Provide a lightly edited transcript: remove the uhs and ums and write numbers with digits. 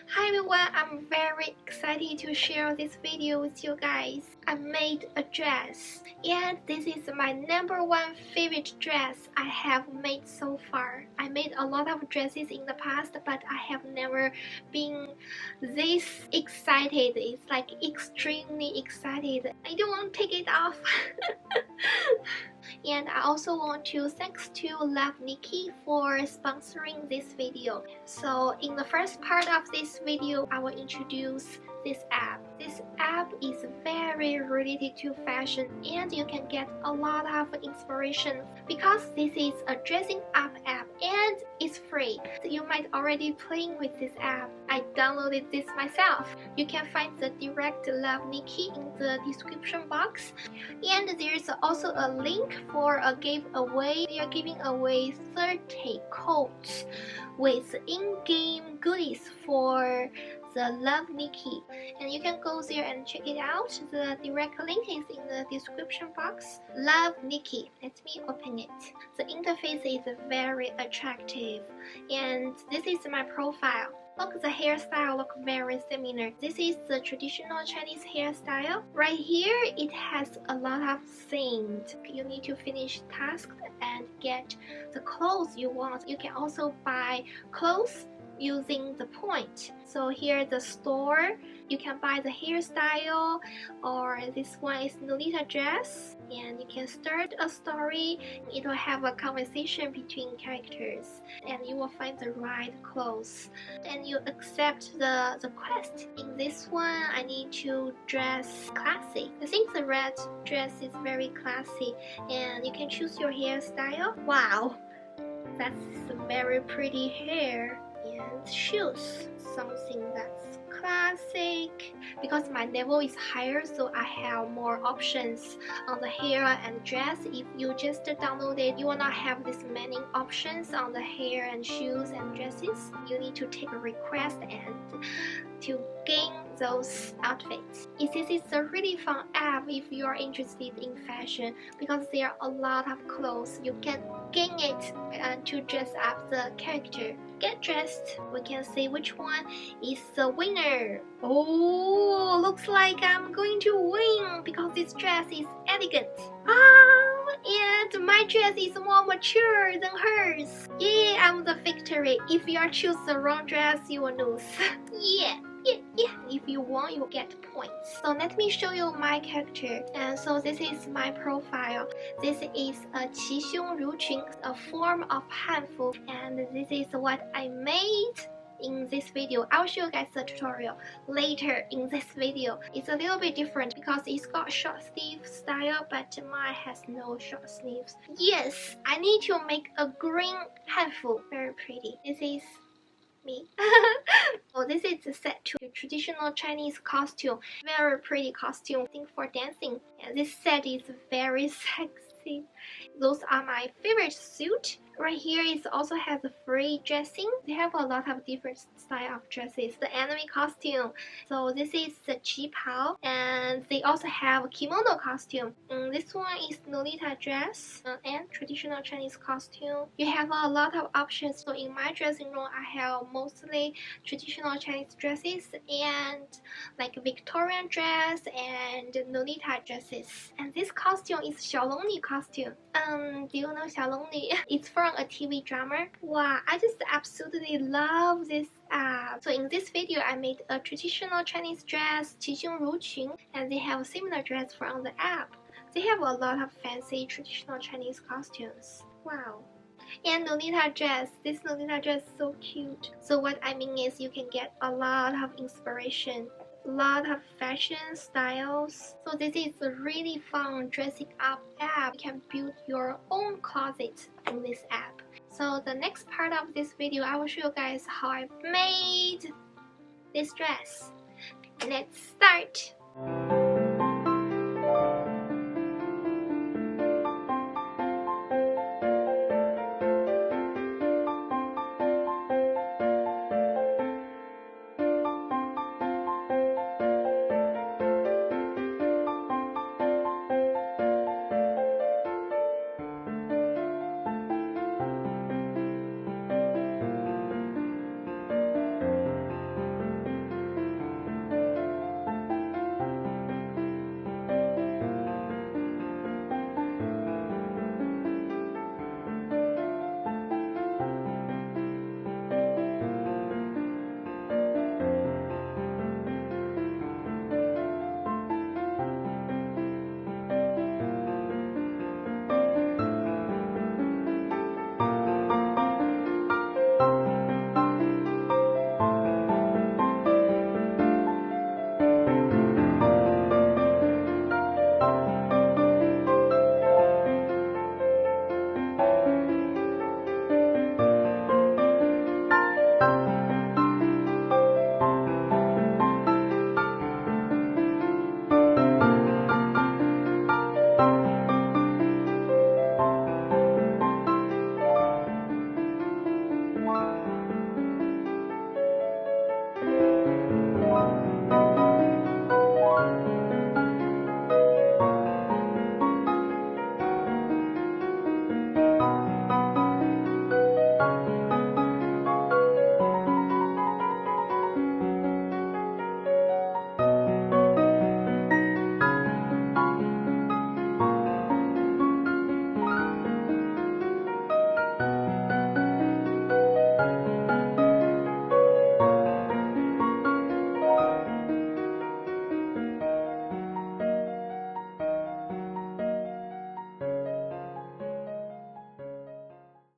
Hi everyone, I'm very excited to share this video with you guys. I made a dress and this is my #1 favorite dress I have made so far. I made a lot of dresses in the past, but I have never been this excited. It's like extremely excited. I don't want to take it off. And I also want to thanks to Love Nikki for sponsoring this video. So in the first part of this video, I will introduce this app. This app is very related to fashion and you can get a lot of inspiration because this is a dressing up app and it's free. You might already playing with this app. I downloaded this myself. You can find the direct Love Nikki in the description box. And there's also a link for a giveaway. We are giving away 30 codes with in-game goodies for the Love Nikki, and you can go there and check it out. The direct link is in the description box. Love Nikki. Let me open it. The interface is very attractive and this is my profile. Look, the hairstyle look very similar. This is the traditional Chinese hairstyle. Right here it has a lot of things. You need to finish tasks and get the clothes you want. You can also buy clothes using the point. So here the store, you can buy the hairstyle, or this one is Lolita dress, and you can start a story. It will have a conversation between characters and you will find the right clothes and you accept the quest. In this one I need to dress classy. I think the red dress is very classy and you can choose your hairstyle. Wow, that's very pretty hair. And shoes, something that's classic. Because my level is higher, so I have more options on the hair and dress. If you just download it, you will not have this many options on the hair and shoes and dresses. You need to take a request and to gain those outfits. This is a really fun app if you are interested in fashion because there are a lot of clothes. You can gain it to dress up the character. Get dressed. We can see which one is the winner. Oh, looks like I'm going to win because this dress is elegant. And my dress is more mature than hers. Yeah, I'm the victory. If you choose the wrong dress, you will lose. Yeah. If you won, you get points. So let me show you my character. And so this is my profile. This is a qixiong ruqun, a form of Hanfu, and this is what I made in this video. I'll show you guys the tutorial later in this video. It's a little bit different because it's got short sleeve style, but mine has no short sleeves. Yes, I need to make a green Hanfu. Very pretty. This is me. So this is the set to the traditional Chinese costume. Very pretty costume. I think for dancing. And this set is very sexy. Those are my favorite suit. Right here it also has a free dressing. They have a lot of different style of dresses. The anime costume. So this is the qipao, and they also have a kimono costume. This one is Lolita dress and traditional Chinese costume. You have a lot of options. So in my dressing room, I have mostly traditional Chinese dresses and like Victorian dress and Lolita dresses. And this costume is Xiaolongni costume. Do you know Xiaolongni? It's from a TV drama. Wow, I just absolutely love this app. So in this video, I made a traditional Chinese dress, qixiong ruqun, and they have a similar dress from the app. They have a lot of fancy traditional Chinese costumes. Wow. And Lolita dress. This Lolita dress is so cute. So what I mean is you can get a lot of inspiration. Lot of fashion styles. So this is a really fun dressing up app. You can build your own closet in this app. So the next part of this video, I will show you guys how I made this dress. Let's start.